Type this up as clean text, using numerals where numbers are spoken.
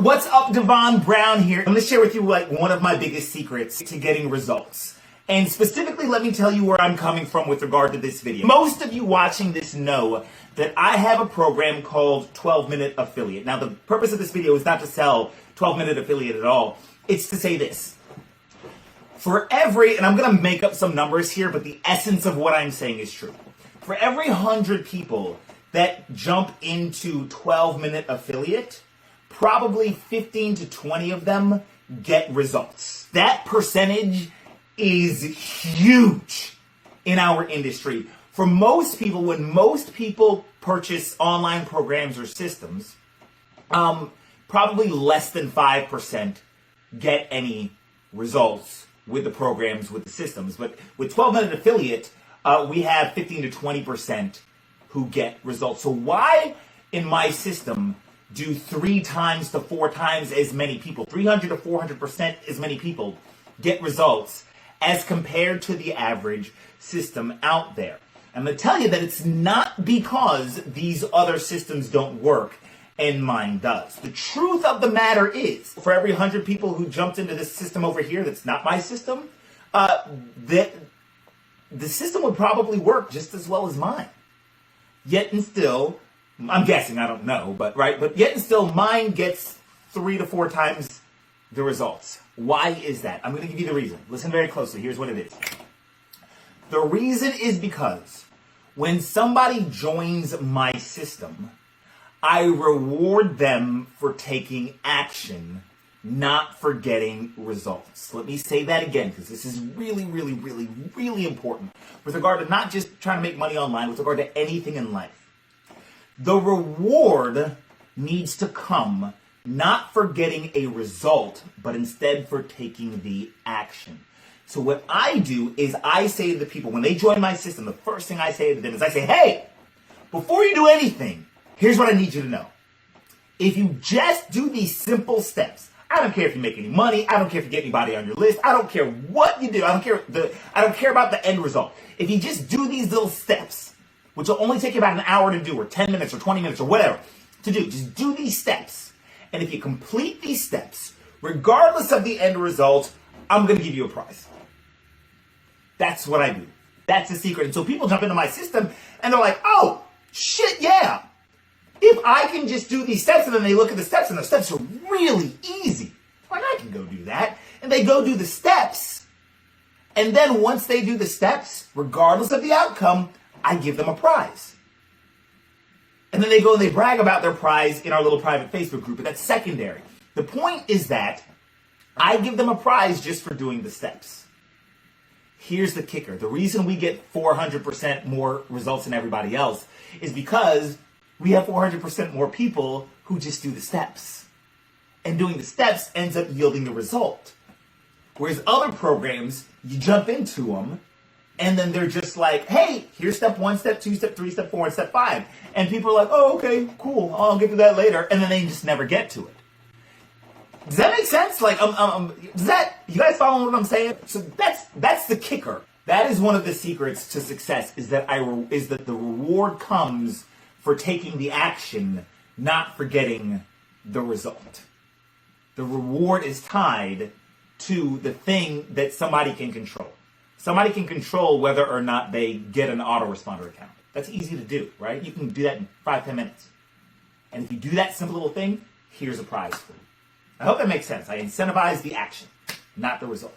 What's up, Devon Brown here. I'm going to share with you one of my biggest secrets to getting results. And specifically, let me tell you where I'm coming from with regard to this video. Most of you watching this know that I have a program called 12-Minute Affiliate. Now, the purpose of this video is not to sell 12-Minute Affiliate at all. It's to say this. For every, and I'm going to make up some numbers here, but the essence of what I'm saying is true. For every 100 people that jump into 12-Minute Affiliate, probably 15 to 20 of them get results. That percentage is huge in our industry. For most people, when most people purchase online programs or systems, probably less than 5% get any results with the programs, with the systems. But with 12-Minute Affiliate, we have 15 to 20% who get results. So why in my system do 3 times to 4 times as many people, 300 to 400% as many people get results as compared to the average system out there? I'm going to tell you that it's not because these other systems don't work and mine does. The truth of the matter is, for every 100 people who jumped into this system over here that's not my system, the system would probably work just as well as mine. Yet and still, I'm guessing, I don't know, but yet and still mine gets 3 to 4 times the results. Why is that? I'm going to give you the reason. Listen very closely. Here's what it is. The reason is because when somebody joins my system, I reward them for taking action, not for getting results. Let me say that again, because this is really, really, really, really important with regard to not just trying to make money online, with regard to anything in life. The reward needs to come not for getting a result, but instead for taking the action. So what I do is I say to the people, when they join my system, the first thing I say to them is I say, hey, before you do anything, here's what I need you to know. If you just do these simple steps, I don't care if you make any money, I don't care if you get anybody on your list, I don't care what you do, I don't care about the end result. If you just do these little steps, which will only take you about an hour to do, or 10 minutes, or 20 minutes, or whatever to do, just do these steps. And if you complete these steps, regardless of the end result, I'm going to give you a prize. That's what I do. That's the secret. And so people jump into my system and they're like, oh, shit, yeah. If I can just do these steps, and then they look at the steps and the steps are really easy, well, I can go do that. And they go do the steps. And then once they do the steps, regardless of the outcome, I give them a prize. And then they go and they brag about their prize in our little private Facebook group, but that's secondary. The point is that I give them a prize just for doing the steps. Here's the kicker. The reason we get 400% more results than everybody else is because we have 400% more people who just do the steps. And doing the steps ends up yielding the result. Whereas other programs, you jump into them, and then they're just like, hey, here's step 1, step 2, step 3, step 4, and step 5. And people are like, oh, okay, cool, I'll get to that later. And then they just never get to it. Does that make sense? You guys follow what I'm saying? So that's the kicker. That is one of the secrets to success, is that the reward comes for taking the action, not for getting the result. The reward is tied to the thing that somebody can control. Somebody can control whether or not they get an autoresponder account. That's easy to do, right? You can do that in 5-10 minutes. And if you do that simple little thing, here's a prize for you. I hope that makes sense. I incentivize the action, not the result.